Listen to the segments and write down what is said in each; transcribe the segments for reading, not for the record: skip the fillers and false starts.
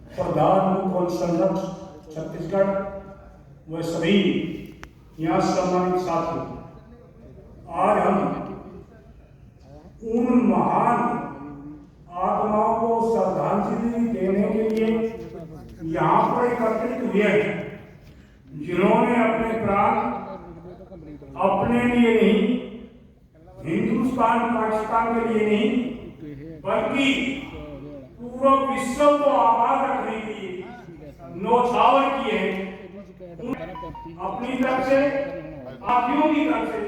प्रधान मुख्य संरक्षक छत्तीसगढ़ व सभी यहाँ सम्मानित साथी, आज हम उन महान आत्माओं को श्रद्धांजलि देने के लिए यहाँ पर एकत्रित हुए हैं, जिन्होंने अपने प्राण अपने लिए नहीं, हिंदुस्तान पाकिस्तान के लिए नहीं, बल्कि पूरा विश्व को आबाद रखने के लिए न्यौछावर किए हैं। अपनी तरफ से, साथियों की तरफ से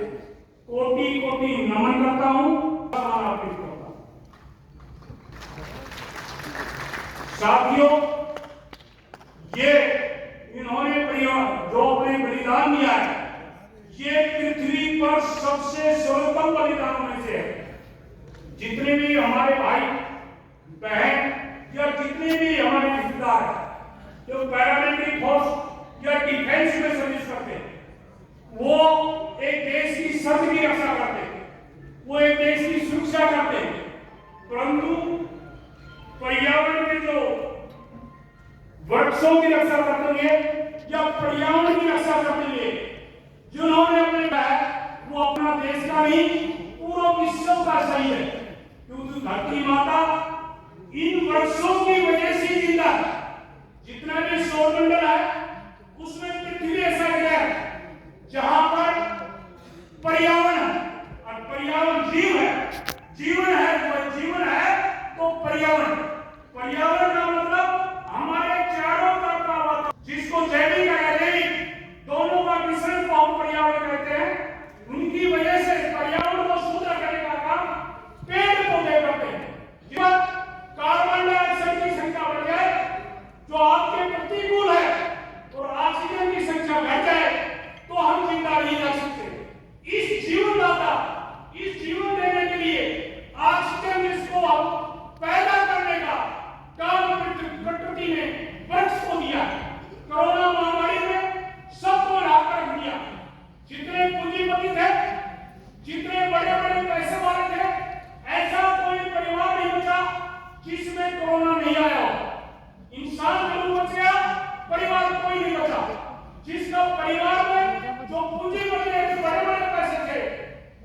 कोटि कोटि नमन करता हूँ। साथियों, ये इन्होंने जो अपने बलिदान दिया है, ये पृथ्वी पर सबसे सर्वोत्तम बलिदानों में से है। जितने भी हमारे भाई बहन या जितने भी हमारे रिश्तेदार जो पैरामिलिट्री फोर्स या डिफेंस में सर्विस करते हैं, वो एक देश की सर्द की रक्षा करते हैं, वो एक देश की सुरक्षा करते हैं, परंतु पर्यावरण के जो वृक्षों की रक्षा करते हुए या पर्यावरण की रक्षा करते हुए जिन्होंने अपने वो अपना देश का नहीं, पूरा विश्व का सही है, क्योंकि धरती माता इन वृक्षों की वजह से जिंदा है। जितना भी सौरमंडल है उसमें पृथ्वी ऐसा ग्रह है जहां पर पर्यावरण और पर्यावरण जीव है, जीवन है, वो जीवन है तो पर्यावरण का मतलब हमारे चारों तरफ का वातावरण, जिसको जैविक और अजैविक दोनों का मिश्रण को हम पर्यावरण कहते हैं। उनकी वजह से पर्यावरण को शुद्ध करने का काम पेड़ पौधे करते हैं। जब कार्बन डाइऑक्साइड की संख्या बढ़ जाए जो आपके प्रतिकूल है और ऑक्सीजन की संख्या घट जाए तो हम जिंदा नहीं रह सकते। इस जीवनदाता, इस जीवन देने के लिए ऑक्सीजन इसको पैदा करने का काम प्रकृति ने वृक्ष को दिया। कोरोना महामारी में सबको लाकर दिया। जितने पूंजीपति थे, जितने बड़े बड़े पैसे वाले थे, ऐसा कोई परिवार नहीं बचा जिसमें कोरोना नहीं आया हो। इंसान जरूर बच गया, परिवार कोई नहीं बचा। जिसका परिवार में जो पूंजीपति थे, बड़े बड़े पैसे थे,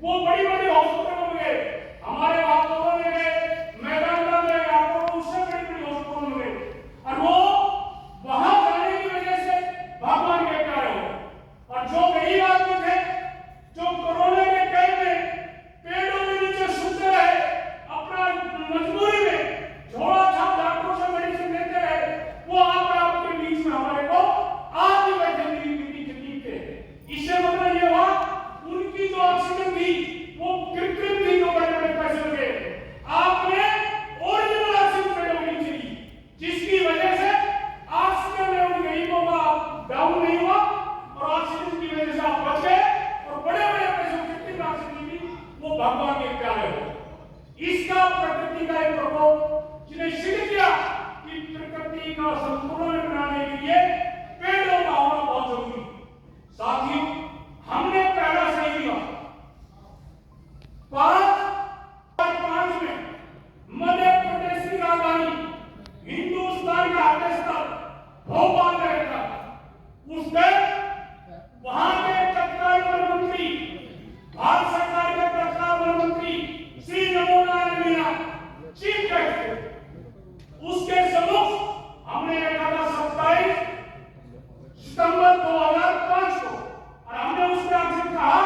वो बड़ी बड़ी हॉस्पिटलों में गए, हमारे बापों में गए, मैदान में गए, आपको उससे बड़ी बड़ी हॉस्पिटलों में गए, और वो वहां जाने की वजह से भगवान के प्यारे हो। और जो गरीब आदमी थे, जो कोरोना के टाइम में पेड़ों के नीचे सुनते रहे, अपना मजबूरी में झोला छाप डॉक्टरों से मेडिसिन लेते रहे, वो आपके बीच में हमारे को आज भी बैठे तकलीफ थे। इससे मतलब ये हुआ उनकी जो ऑक्सीजन थी वो कृत्रिम थी, जो बड़े बड़े पैसे लगे। आपने ओरिजिनल ऑक्सीजन पेड़ों के नीचे दी, जिसकी वजह से ऑक्सीजन लेवल गरीबों का डाउन नहीं हुआ और ऑक्सीजन की वजह से आप बच गए और बड़े बड़े पैसों कृत्रिम ऑक्सीजन दी, वो भगवान के प्यारे हो। इसका प्रकृति का एक प्रकोप जिन्हें सिद्ध किया कि प्रकृति का संतुलन बनाने के लिए पेड़ों का होना बहुत जरूरी। साथियों, हमने पहला सही दिया 5 में मध्य प्रदेश की राजधानी हिंदुस्तान का स्थल भोपाल में रहता। उस दिन वहां के तत्काल वन मंत्री, भारत सरकार के तत्काल वन मंत्री श्री नमो नारायण मीना चीफ गेस्ट थे। उसके सम्मुख हमने रखा था 27 सितंबर 2005 को, और हमने उसके आपसे कहा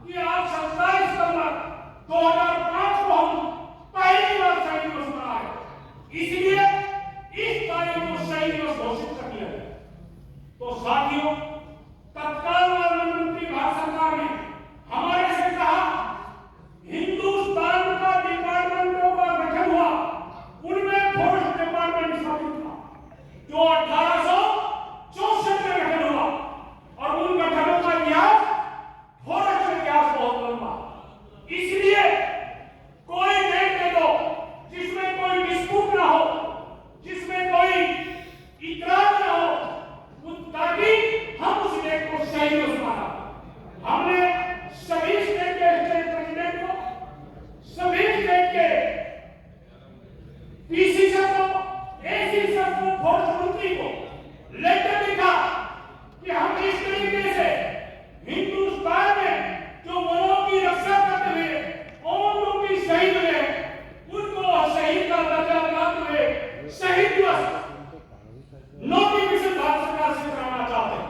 कि आज 27 सितंबर 2005 को हम पहली बार शहीद दिवस मनाए, इसलिए इस तारीख को शहीद दिवस घोषित कर दिया गया। तो साथियों, तत्काल वन मंत्री भारत सरकार ने हमारे से कहा, हिंदुस्तान का डिपार्टमेंटों का गठन हुआ, उनमें फॉरेस्ट डिपार्टमेंट शामिल था, जो 1864 में गठन हुआ, और उन गठनों का इतिहास, फॉरेस्ट का इतिहास बहुत लंबा। इसलिए कोई डेट दे दो जिसमें कोई डिस्प्यूट ना हो, जिसमें कोई इतराज ना हो, ताकि हम सबको फोर्स मंत्री को लेटर लिखा कि हम इस तरीके से हिंदुस्तान में जो वनों की रक्षा करते हुए और जो भी शहीद हुए उनको शहीद का दर्जा दिलाते हुए शहीद दिवस नोटिफिकेशन भारत सरकार से कराना चाहते हैं।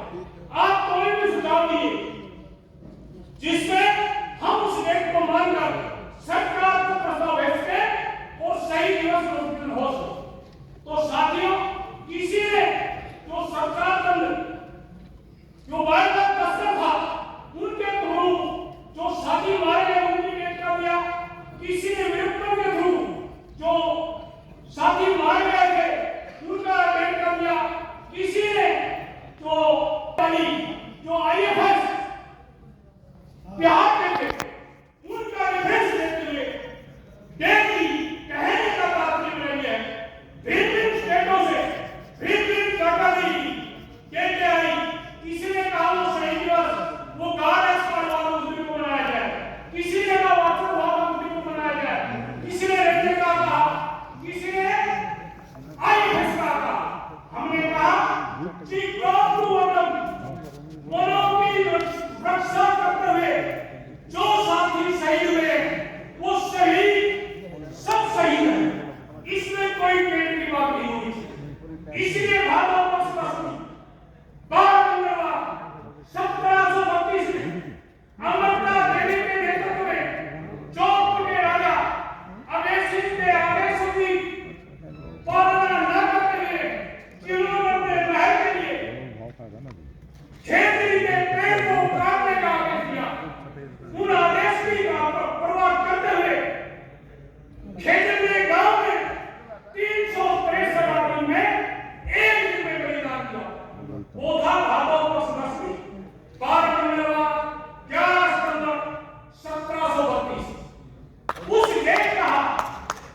आप कोई भी सुझाव दिए जिसमें हम उस डेट को मानकर सरकार को प्रस्ताव भेजते और शहीद दिवस नोटिफिकेशन हो सके। तो साथियों, किसी ने जो सरकार दंड जो वायरल तस्कर था उनके थ्रू जो साथी मारे गए उनकी डेट कर दिया, किसी ने विरुद्ध के थ्रू जो साथी मारे गए थे उनका डेट कर दिया, किसी ने जो आईएफएस बिहार के थे उनका रेफरेंस देते हुए डेट दी। कहने का तात्पर्य नहीं है भिन्न स्टेटों से भिन्न जानकारी डेट आई। किसी ने कहा वो शहीद दिवस वो गार्ड एक्सपर्ट वाला उस दिन को मनाया जाए, किसी ने कहा वाटर वाला उस दिन को मनाया जाए, किसी ने रेलवे का कहा, किसी ने आईएफएस का कहा। हमने कहा कि वनों की रक्षा करते हुए जो साथी शहीद हुए वो शहीद सब शहीद है, इसमें कोई पेड़ की बात नहीं होगी। इसलिए भारत